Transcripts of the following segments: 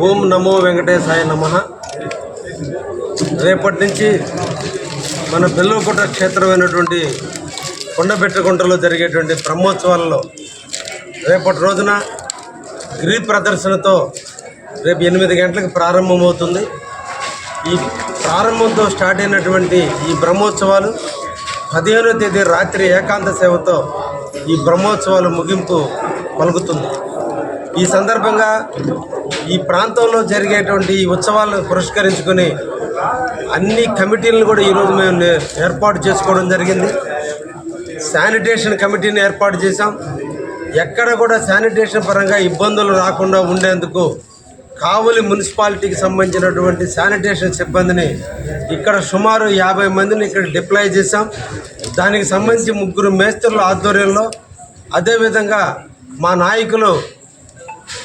ఓం నమో వెంకటేశాయ నమః. రేపటి నుంచి మన బెల్లూరుకోట క్షేత్రమైనటువంటి కొండబెట్టగుంటలో జరిగేటువంటి బ్రహ్మోత్సవాలలో రేపటి రోజున గిరి ప్రదర్శనతో రేపు 8 గంటలకు ప్రారంభమవుతుంది. ఈ ప్రారంభంతో స్టార్ట్ అయినటువంటి ఈ బ్రహ్మోత్సవాలు 15వ తేదీ రాత్రి ఏకాంత సేవతో ఈ బ్రహ్మోత్సవాలు ముగింపు పలుకుతుంది. ఈ సందర్భంగా ఈ ప్రాంతంలో జరిగేటువంటి ఈ ఉత్సవాలను పురస్కరించుకొని అన్ని కమిటీలను కూడా ఈరోజు మేము ఏర్పాటు చేసుకోవడం జరిగింది. శానిటేషన్ కమిటీని ఏర్పాటు చేశాం. ఎక్కడ కూడా శానిటేషన్ పరంగా ఇబ్బందులు రాకుండా ఉండేందుకు కావలి మున్సిపాలిటీకి సంబంధించినటువంటి శానిటేషన్ సిబ్బందిని ఇక్కడ సుమారు 50 మందిని ఇక్కడ డిప్లాయ్ చేశాం. దానికి సంబంధించి 3 మేస్త్రుల ఆధ్వర్యంలో, అదేవిధంగా మా నాయకులు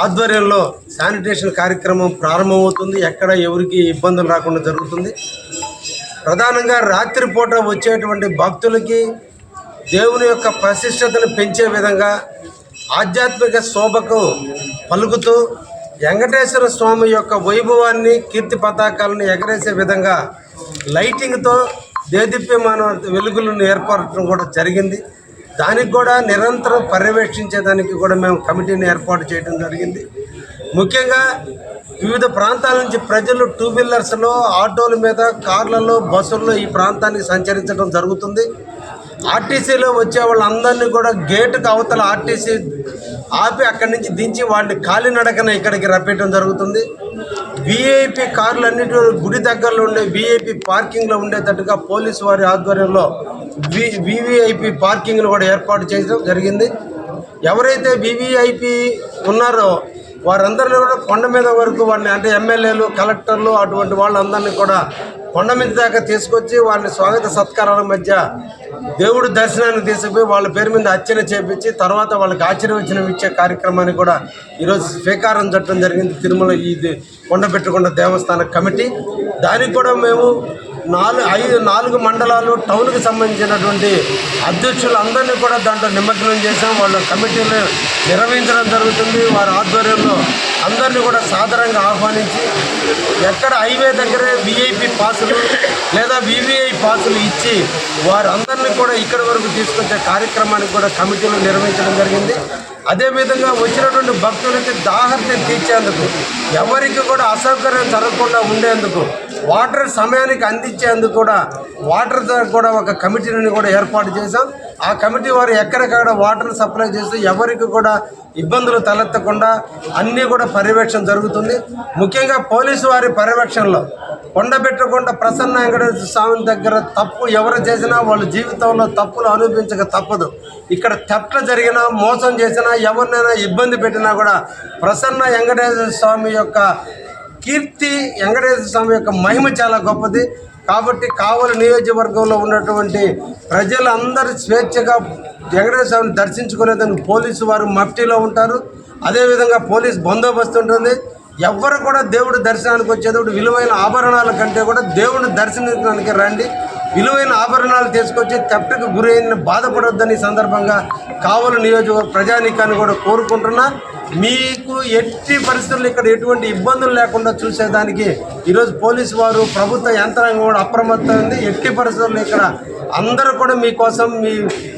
ఆధ్వర్యంలో శానిటేషన్ కార్యక్రమం ప్రారంభమవుతుంది. ఎక్కడ ఎవరికి ఇబ్బందులు రాకుండా జరుగుతుంది. ప్రధానంగా రాత్రిపూట వచ్చేటువంటి భక్తులకి దేవుని యొక్క ప్రతిష్టతను పెంచే విధంగా ఆధ్యాత్మిక శోభకు పలుకుతూ వెంకటేశ్వర స్వామి యొక్క వైభవాన్ని, కీర్తి పతాకాలను ఎగరేసే విధంగా లైటింగ్తో దేదీప్యమాన వెలుగులను ఏర్పడటం కూడా జరిగింది. దానికి కూడా నిరంతరం పర్యవేక్షించేదానికి కూడా మేము కమిటీని ఏర్పాటు చేయడం జరిగింది. ముఖ్యంగా వివిధ ప్రాంతాల నుంచి ప్రజలు 2 వీలర్స్లో, ఆటోల మీద, కార్లలో, బస్సుల్లో ఈ ప్రాంతానికి సంచరించడం జరుగుతుంది. ఆర్టీసీలో వచ్చే వాళ్ళందరినీ కూడా గేటుకు అవతల ఆర్టీసీ ఆపి అక్కడి నుంచి దించి వాళ్ళని కాలినడకన ఇక్కడికి రప్పించడం జరుగుతుంది. వీఐపీ కార్లన్నిటి గుడి దగ్గరలో ఉండే వీఐపీ పార్కింగ్లో ఉండేటట్టుగా పోలీసు వారి ఆధ్వర్యంలో వీవీఐపీ పార్కింగ్ను కూడా ఏర్పాటు చేయడం జరిగింది. ఎవరైతే వీవీఐపీ ఉన్నారో వారందరినీ కూడా కొండ మీద వరకు వాడిని, అంటే ఎమ్మెల్యేలు, కలెక్టర్లు, అటువంటి వాళ్ళందరినీ కూడా కొండ మీద దాకా తీసుకొచ్చి వాళ్ళని స్వాగత సత్కారాల మధ్య దేవుడి దర్శనానికి తీసుకుపోయి వాళ్ళ పేరు మీద అర్చన చేపించి తర్వాత వాళ్ళకి ఆశీర్వచనం ఇచ్చే కార్యక్రమాన్ని కూడా ఈరోజు స్వీకారం చుట్టడం జరిగింది. తిరుమల ఇది కొండబెట్టగుంట దేవస్థాన కమిటీ. దానికి కూడా మేము 4 మండలాలు, టౌన్కి సంబంధించినటువంటి అధ్యక్షులు అందరినీ కూడా దాంట్లో నిమగ్నం చేశాం. వాళ్ళ కమిటీలు నిర్వహించడం జరుగుతుంది. వారి ఆధ్వర్యంలో అందరినీ కూడా సాదరంగా ఆహ్వానించి ఎక్కడ హైవే దగ్గరే వీఐపీ పాసులు లేదా వీవీఐ పాసులు ఇచ్చి వారందరినీ కూడా ఇక్కడి వరకు తీసుకొచ్చే కార్యక్రమానికి కూడా కమిటీలు నిర్వహించడం జరిగింది. అదేవిధంగా వచ్చినటువంటి భక్తులకి దాహర్తి తీర్చేందుకు, ఎవరికి కూడా అసౌకర్యం జరగకుండా ఉండేందుకు, వాటర్ సమయానికి అందించేందుకు కూడా వాటర్ కూడా ఒక కమిటీని కూడా ఏర్పాటు చేశాం. ఆ కమిటీ వారు ఎక్కడికక్కడ వాటర్ సప్లై చేసి ఎవరికి కూడా ఇబ్బందులు తలెత్తకుండా అన్నీ కూడా పర్యవేక్షణ జరుగుతుంది. ముఖ్యంగా పోలీసు వారి పర్యవేక్షణలో కొండబెట్టగుంట ప్రసన్న వెంకటేశ్వర స్వామి దగ్గర తప్పు ఎవరు చేసినా వాళ్ళ జీవితంలో తప్పులు అనుభవించక తప్పదు. ఇక్కడ థెఫ్ట్ జరిగినా, మోసం చేసినా, ఎవరినైనా ఇబ్బంది పెట్టినా కూడా ప్రసన్న వెంకటేశ్వర స్వామి యొక్క కీర్తి, వెంకటేశ్వర స్వామి యొక్క మహిమ చాలా గొప్పది. కాబట్టి కావలి నియోజకవర్గంలో ఉన్నటువంటి ప్రజలందరూ స్వేచ్ఛగా వెంకటేశ్వర స్వామిని దర్శించుకునేదానికి పోలీసు వారు మఫ్టీలో ఉంటారు. అదేవిధంగా పోలీస్ బందోబస్తు ఉంటుంది. ఎవ్వరు కూడా దేవుడి దర్శనానికి వచ్చేటప్పుడు విలువైన ఆభరణాల కంటే కూడా దేవుడిని దర్శించడానికి రండి. విలువైన ఆభరణాలు తీసుకొచ్చి థెఫ్ట్కి గురైన బాధపడొద్దని సందర్భంగా కావలి నియోజకవర్గ ప్రజానీకాన్ని కూడా కోరుకుంటున్నా. మీకు ఎట్టి పరిస్థితుల్లో ఇక్కడ ఎటువంటి ఇబ్బందులు లేకుండా చూసేదానికి ఈరోజు పోలీసు వారు, ప్రభుత్వ యంత్రాంగం కూడా అప్రమత్తమైంది. ఎట్టి పరిస్థితుల్లో ఇక్కడ అందరూ కూడా మీకోసం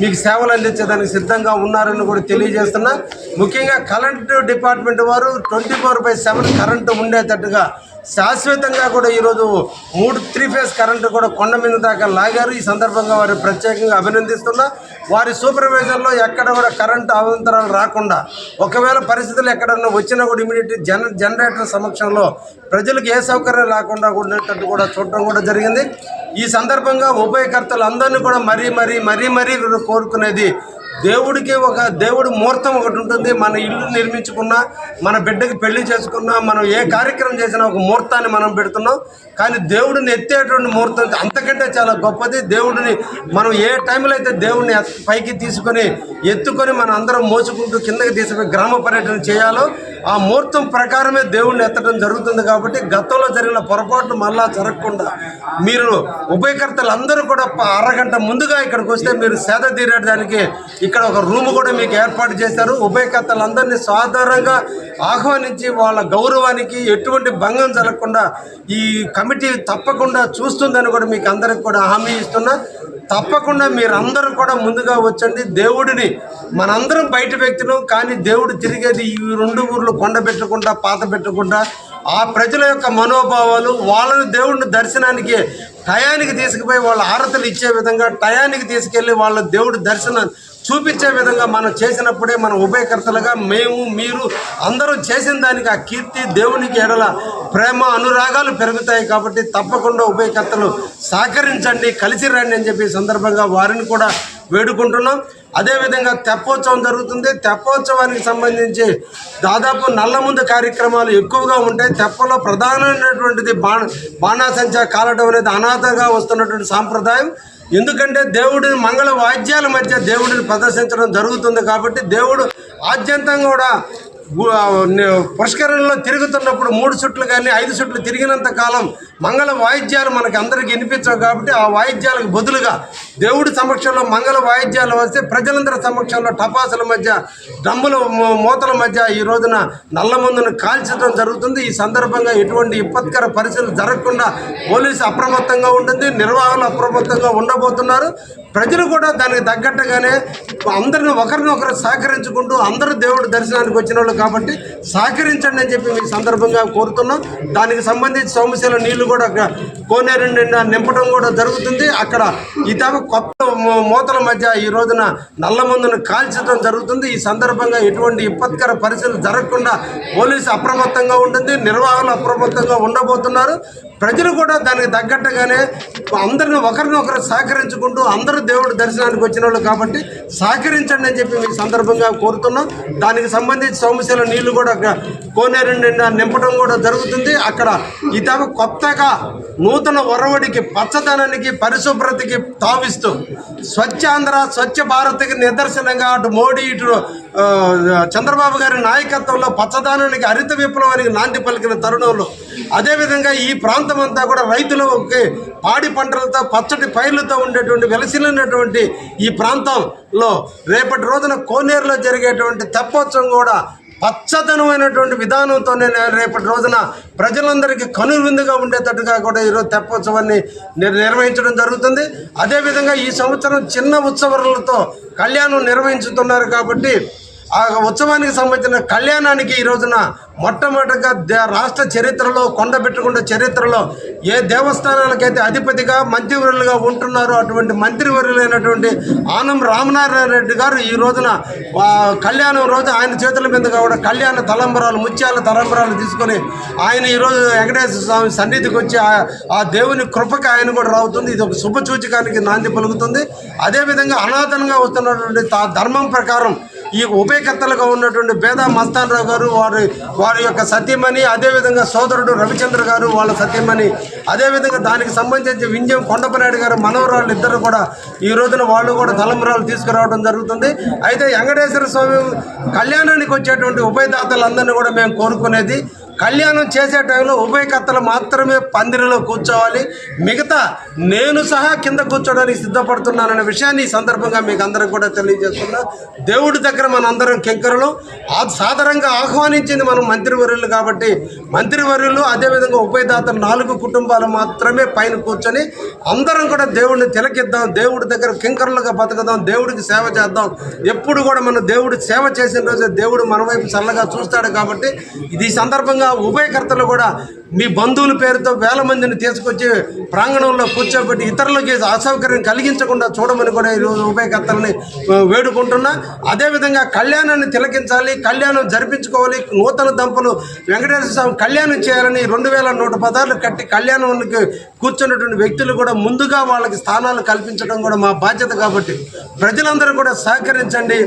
మీకు సేవలు అందించేదానికి సిద్ధంగా ఉన్నారని కూడా తెలియజేస్తున్నా. ముఖ్యంగా కరెంటు డిపార్ట్మెంట్ వారు 24/7 కరెంటు ఉండేటట్టుగా శాశ్వతంగా కూడా ఈరోజు 3 ఫేజ్ కరెంటు కూడా కొండ మీద దాకా లాగారు. ఈ సందర్భంగా వారు ప్రత్యేకంగా అభినందిస్తున్నా. వారి సూపర్వైజర్లో ఎక్కడ కూడా కరెంటు అవాంతరాలు రాకుండా, ఒకవేళ పరిస్థితులు ఎక్కడన్నా వచ్చినా కూడా ఇమీడియట్ జనరేటర్ సమక్షంలో ప్రజలకు ఏ సౌకర్యం లేకుండా ఉండేటట్టు కూడా చూడటం కూడా జరిగింది. ఈ సందర్భంగా ఉభయకర్తలు అందరినీ కూడా మరీ కోరుకునేది, దేవుడి ముహూర్తం ఒకటి ఉంటుంది. మన ఇల్లు నిర్మించుకున్నా, మన బిడ్డకి పెళ్లి చేసుకున్నా, మనం ఏ కార్యక్రమం చేసినా ఒక ముహూర్తాన్ని మనం పెడుతున్నాం. కానీ దేవుడిని ఎత్తేటువంటి ముహూర్తం అంతకంటే చాలా గొప్పది. దేవుడిని మనం ఏ టైంలో అయితే దేవుడిని పైకి ఎత్తుకొని మనం అందరం మోసుకుంటూ కిందకి తీసుకుని గ్రామ పర్యటన చేయాలో ఆ ముహూర్తం ప్రకారమే దేవుడిని ఎత్తడం జరుగుతుంది. కాబట్టి గతంలో జరిగిన పొరపాట్లు మళ్ళా జరగకుండా మీరు ఉభయకర్తలు అందరూ కూడా అరగంట ముందుగా ఇక్కడికి వస్తే మీరు సేద తీరేయడానికి ఇక్కడ ఒక రూమ్ కూడా మీకు ఏర్పాటు చేశారు. ఉభయకర్తలందరినీ సాధారణంగా ఆహ్వానించి వాళ్ళ గౌరవానికి ఎటువంటి భంగం జరగకుండా ఈ కమిటీ తప్పకుండా చూస్తుందని కూడా మీకు అందరికి కూడా హామీ ఇస్తున్నా. తప్పకుండా మీరందరూ కూడా ముందుగా వచ్చండి. దేవుడిని మనందరం బయట వ్యక్తులు, కానీ దేవుడు తిరిగేది ఈ 2 ఊర్లు కొండ పెట్టుకుంటా పాత పెట్టుకుంటా ఆ ప్రజల యొక్క మనోభావాలు, వాళ్ళని దేవుడిని దర్శనానికి టయానికి తీసుకుపోయి వాళ్ళ ఆరతలు ఇచ్చే విధంగా, టయానికి తీసుకెళ్ళి వాళ్ళ దేవుడి దర్శనం చూపించే విధంగా మనం చేసినప్పుడే మన ఉభయకర్తలుగా మేము మీరు అందరూ చేసిన దానికి ఆ కీర్తి దేవునికి ఎడల ప్రేమ అనురాగాలు పెరుగుతాయి. కాబట్టి తప్పకుండా ఉభయకర్తలు సహకరించండి, కలిసి రండి అని చెప్పి సందర్భంగా వారిని కూడా వేడుకుంటున్నాం. అదేవిధంగా తెప్పోత్సవం జరుగుతుంది. తెప్పోత్సవానికి సంబంధించి దాదాపు నల్లముందు కార్యక్రమాలు ఎక్కువగా ఉంటాయి. తెప్పలో ప్రధానమైనటువంటిది బాణాసంచా కాలటం అనేది అనాథగా వస్తున్నటువంటి సాంప్రదాయం. ఎందుకంటే దేవుడిని మంగళ వాద్యాల మధ్య దేవుడిని ప్రదర్శించడం జరుగుతుంది. కాబట్టి దేవుడు ఆద్యంతంగా కూడా పుష్కరంలో తిరుగుతున్నప్పుడు 3 చుట్లు కానీ 5 చుట్లు తిరిగినంత కాలం మంగళ వాయిద్యాలు మనకి అందరికీ వినిపించవు. కాబట్టి ఆ వాయిద్యాలకు బదులుగా దేవుడి సమక్షంలో మంగళ వాయిద్యాలు వస్తే ప్రజలందరి సమక్షంలో టపాసుల మధ్య డ్రమ్ముల మూతల మధ్య ఈ రోజున నల్లమందును కాల్చడం జరుగుతుంది. ఈ సందర్భంగా ఎటువంటి విపత్కర పరిస్థితులు జరగకుండా పోలీసు అప్రమత్తంగా ఉంటుంది, నిర్వాహకులు అప్రమత్తంగా ఉండబోతున్నారు. ప్రజలు కూడా దానికి తగ్గట్టుగానే అందరిని ఒకరినొకరు సహకరించుకుంటూ అందరూ దేవుడి దర్శనానికి వచ్చిన వాళ్ళు కాబట్టి సహకరించండి అని చెప్పి మీ సందర్భంగా కోరుతున్నాం. దానికి సంబంధించి సోమశిల నీళ్లు కూడా కోనేరు నింపడం కూడా జరుగుతుంది. అక్కడ ఈ కొత్త మూతల మధ్య ఈ రోజున నల్లమందును కాల్చడం జరుగుతుంది. ఈ సందర్భంగా ఎటువంటి విపత్కర పరిస్థితులు జరగకుండా పోలీసు అప్రమత్తంగా ఉంటుంది, నిర్వాహకులు అప్రమత్తంగా ఉండబోతున్నారు. ప్రజలు కూడా దానికి తగ్గట్టుగానే అందరిని ఒకరినొకరు సహకరించుకుంటూ అందరూ దేవుడి దర్శనానికి వచ్చిన వాళ్ళు కాబట్టి సహకరించండి అని చెప్పి మీ సందర్భంగా కోరుతున్నాం. దానికి సంబంధించి సోమశిల నీళ్లు కూడా కోనేరు నింపడం కూడా జరుగుతుంది. అక్కడ ఈ కొత్తగా నూతన ఒరవడికి, పచ్చదనానికి, పరిశుభ్రతకి తావిస్తూ స్వచ్ఛాంధ్ర స్వచ్ఛ భారత్కి నిదర్శనంగా అటు మోడీ ఇటు చంద్రబాబు గారి నాయకత్వంలో పచ్చదనానికి హరిత విప్లవానికి నాంది పలికిన తరుణంలో అదేవిధంగా ఈ ప్రాంతం అంతా కూడా రైతులకి పాడి పంటలతో పచ్చటి పైర్లతో ఉండేటువంటి వెలసిల్లినటువంటి ఈ ప్రాంతంలో రేపటి రోజున కోనేరులో జరిగేటువంటి తెప్పోత్సవం కూడా పచ్చదనమైనటువంటి విధానంతోనే రేపటి రోజున ప్రజలందరికీ కనువిందుగా ఉండేటట్టుగా కూడా ఈరోజు తెప్పోత్సవాన్ని నిర్వహించడం జరుగుతుంది. అదేవిధంగా ఈ సంవత్సరం చిన్న ఉత్సవాలతో కళ్యాణం నిర్వహించుతున్నారు. కాబట్టి ఆ ఉత్సవానికి సంబంధించిన కళ్యాణానికి ఈ రోజున మొట్టమొదటిగా రాష్ట్ర చరిత్రలో కొండబెట్టుకుంట చరిత్రలో ఏ దేవస్థానాలకైతే అధిపతిగా మంత్రివర్యులుగా ఉంటున్నారో అటువంటి మంత్రివర్యులైనటువంటి ఆనం రామనారాయణ రెడ్డి గారు ఈ రోజున కళ్యాణం రోజు ఆయన చేతుల మీదుగా కూడా కళ్యాణ తలంబరాలు, ముత్యాల తలంబరాలు తీసుకొని ఆయన ఈరోజు వెంకటేశ్వర స్వామి సన్నిధికి వచ్చి ఆ దేవుని కృపకి ఆయన కూడా రావుతుంది. ఇది ఒక శుభ సూచకానికి నాంది పలుకుతుంది. అదేవిధంగా అనాథనంగా వస్తున్నటువంటి ధర్మం ప్రకారం ఈ ఉభయకర్తలుగా ఉన్నటువంటి బేదా మస్తాన్ రావు గారు వారి యొక్క సతీమణి, అదేవిధంగా సోదరుడు రవిచంద్ర గారు వాళ్ళ సతీమణి, అదేవిధంగా దానికి సంబంధించి వింజం కొండపనాయుడు గారు మనవరాళ్ళు ఇద్దరు కూడా ఈ రోజున వాళ్ళు కూడా తలంబరాలు తీసుకురావడం జరుగుతుంది. అయితే వెంకటేశ్వర స్వామి కళ్యాణానికి వచ్చేటువంటి ఉభయదాతలందరినీ కూడా మేము కోరుకునేది, కళ్యాణం చేసే టైంలో ఉభయకర్తలు మాత్రమే పందిరిలో కూర్చోవాలి, మిగతా నేను సహా కింద కూర్చోడానికి సిద్ధపడుతున్నాననే విషయాన్ని ఈ సందర్భంగా మీకు అందరం కూడా తెలియజేస్తున్నా. దేవుడి దగ్గర మనందరం కింకరులు సాధారణంగా ఆహ్వానించింది మనం మంత్రివర్యులు కాబట్టి మంత్రివర్యులు అదేవిధంగా ఉభయదాతలు 4 కుటుంబాలు మాత్రమే పైన కూర్చొని అందరం కూడా దేవుడిని తిలకిద్దాం, దేవుడి దగ్గర కింకరులుగా బతకదాం, దేవుడికి సేవ చేద్దాం. ఎప్పుడు కూడా మనం దేవుడి సేవ చేసిన రోజే దేవుడు మన వైపు చల్లగా చూస్తాడు. కాబట్టి ఇది సందర్భంగా ఉభయకర్తలు కూడా మీ బంధువుల పేరుతో వేల మందిని తీసుకొచ్చి ప్రాంగణంలో కూర్చోబెట్టి ఇతరులకి అసౌకర్యం కలిగించకుండా చూడమని కూడా ఈరోజు ఉభయకర్తలని వేడుకుంటున్నా. అదేవిధంగా కళ్యాణాన్ని తిలకించాలి, కళ్యాణం జరిపించుకోవాలి. నూతన దంపలు వెంకటేశ్వర స్వామి కళ్యాణం చేయాలని 2116 కట్టి కళ్యాణానికి కూర్చున్నటువంటి వ్యక్తులు కూడా ముందుగా వాళ్ళకి స్థానాలు కల్పించడం కూడా మా బాధ్యత. కాబట్టి ప్రజలందరూ కూడా సహకరించండి.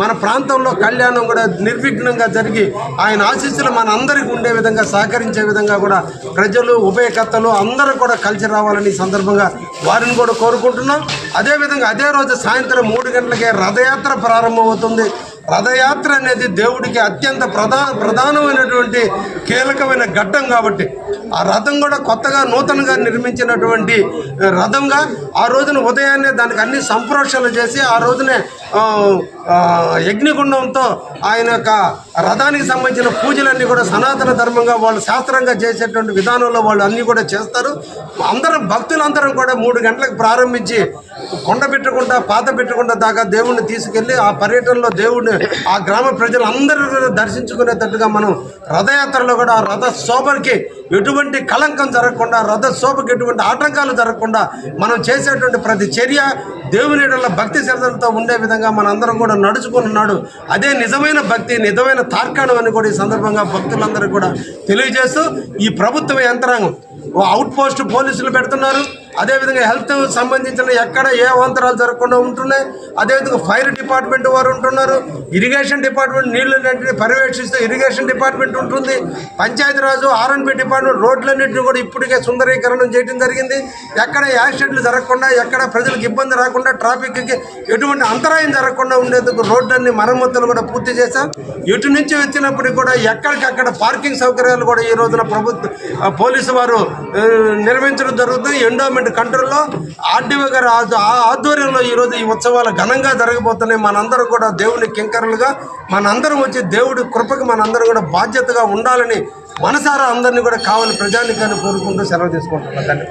మన ప్రాంతంలో కళ్యాణం కూడా నిర్విఘ్నంగా జరిగి ఆయన ఆశీస్సులు మన అందరికీ ఉండే విధంగా సహకరించే విధంగా కూడా ప్రజలు ఉభయకర్తలు అందరూ కూడా కలిసి రావాలని సందర్భంగా వారిని కూడా కోరుకుంటున్నాం. అదేవిధంగా అదే రోజు సాయంత్రం 3 గంటలకే రథయాత్ర ప్రారంభమవుతుంది. రథయాత్ర అనేది దేవుడికి అత్యంత ప్రధానమైనటువంటి కీలకమైన ఘట్టం కాబట్టి ఆ రథం కూడా కొత్తగా నూతనంగా నిర్మించినటువంటి రథంగా ఆ రోజున ఉదయాన్నే దానికి అన్ని సంప్రోక్షణలు చేసి ఆ రోజునే యజ్ఞగుండంతో ఆయన యొక్క రథానికి సంబంధించిన పూజలన్నీ కూడా సనాతన ధర్మంగా వాళ్ళు శాస్త్రంగా చేసేటువంటి విధానంలో వాళ్ళు అన్నీ కూడా చేస్తారు. అందరం భక్తులందరం కూడా 3 గంటలకు ప్రారంభించి కొండ పెట్టుకుంటా పాత పెట్టుకుంటా దాకా దేవుణ్ణి తీసుకెళ్ళి ఆ పర్యటనలో దేవుడిని ఆ గ్రామ ప్రజలందరూ కూడా దర్శించుకునేటట్టుగా మనం రథయాత్రలో కూడా ఆ రథ శోభకి ఎటువంటి కళంకం జరగకుండా, రథ శోభకి ఎటువంటి ఆటంకాలు జరగకుండా మనం చేసేటువంటి ప్రతి చర్య దేవుని ఎడల భక్తి శ్రద్ధలతో ఉండే విధంగా మనందరం కూడా నడుచుకున్నాడు. అదే నిజమైన భక్తి, నిజమైన తార్కాణం అని కూడా ఈ సందర్భంగా భక్తులందరూ కూడా తెలియజేస్తూ ఈ ప్రభుత్వ యంత్రాంగం అవుట్ పోస్ట్ పోలీసులు పెడుతున్నారు. అదేవిధంగా హెల్త్ సంబంధించిన ఎక్కడ ఏ అవాంతరాలు జరగకుండా ఉంటున్నాయి. అదేవిధంగా ఫైర్ డిపార్ట్మెంట్ వారు ఉంటున్నారు. ఇరిగేషన్ డిపార్ట్మెంట్ నీళ్ళన్నింటినీ పర్యవేక్షిస్తూ ఇరిగేషన్ డిపార్ట్మెంట్ ఉంటుంది. పంచాయతీరాజు ఆర్ఎన్బి డిపార్ట్మెంట్ రోడ్లన్నింటినీ కూడా ఇప్పటికే సుందరీకరణం చేయడం జరిగింది. ఎక్కడ యాక్సిడెంట్లు జరగకుండా, ఎక్కడ ప్రజలకు ఇబ్బంది రాకుండా, ట్రాఫిక్కి ఎటువంటి అంతరాయం జరగకుండా ఉండేందుకు రోడ్లన్నీ మరమ్మతులు కూడా పూర్తి చేశాం. ఎటు నుంచి వచ్చినప్పటికీ కూడా ఎక్కడికక్కడ పార్కింగ్ సౌకర్యాలు కూడా ఈ రోజున పోలీసు వారు నిర్వహించడం జరుగుతుంది. ఎండోమెంట్ కంట్రోల్లో ఆర్డీఓ గారి ఆధ్వర్యంలో ఈరోజు ఈ ఉత్సవాలు ఘనంగా జరగబోతున్నాయి. మనందరూ కూడా దేవుని కింకరులుగా మనందరం వచ్చి దేవుడి కృపకి మనందరం కూడా బాధ్యతగా ఉండాలని మనసారా అందరినీ కూడా కావాలి ప్రజానికాన్ని కోరుకుంటూ సెలవు తీసుకుంటున్నాను.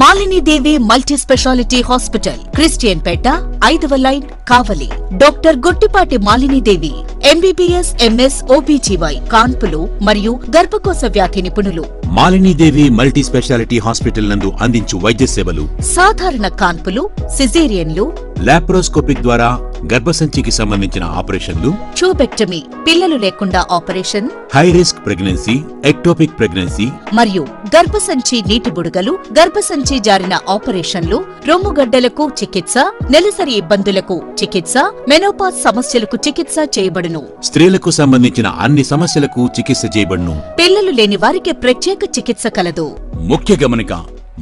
Malinidevi multi speciality hospital, Christian Peta, 5వ line, Kavali. Doctor Gottipati Malinidevi MBBS, MS, OBGY, కాన్పులు మరియు గర్భకోశ వ్యాధి నిపుణులు. మాలినీదేవి మల్టీ స్పెషాలిటీ హాస్పిటల్ నందు అందించు వైద్య సేవలు: సాధారణ కాన్పులు, సిజేరియన్లు, లాప్రోస్కోపిక్ ద్వారా గర్భసంచికి సంబంధించిన ఆపరేషన్లు, ట్యూబెక్టమీ, పిల్లలు లేకుండా operation, high risk pregnancy, ectopic pregnancy మరియు గర్భసంచి నీటి బుడగలు, గర్భసంచి జారిన ఆపరేషన్లు, రొమ్ముగడ్డలకు చికిత్స, నెలసరి ఇబ్బందులకు చికిత్స, మెనోపాజ్ సమస్యలకు చికిత్స చేయబడును. స్త్రీలకు సంబంధించిన అన్ని సమస్యలకు చికిత్స చేయబడును. పిల్లలు లేని వారికి ప్రత్యేక చికిత్స కలదు. ముఖ్య గమనిక: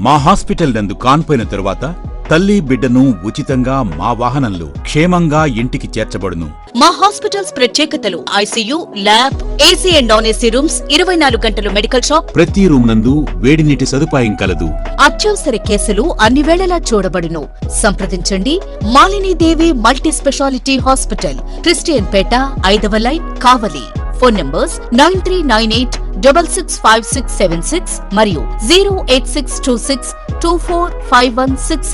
మా హాస్పిటల్ నందు కాన్పోయిన తరువాత తల్లి బిడ్డను ఉచితంగా మా వాహనంలో క్షేమంగా ఇంటికి చేర్చబడును. మా హాస్పిటల్స్ ప్రత్యేకతలు: ICU, lab, AC and non AC rooms, 24 గంటలు మెడికల్ షాప్, ప్రతి రూమ్ నందు వేడి నీటి సదుపాయం కలదు. అత్యవసర కేసులు అన్ని వేళలా చూడబడును. సంప్రదించండి. Malinidevi multi speciality hospital, Christian Peta, 5వ లైన్, కావలి. ఫోన్ నంబర్స్ 9398665676 మరియు 08626245166.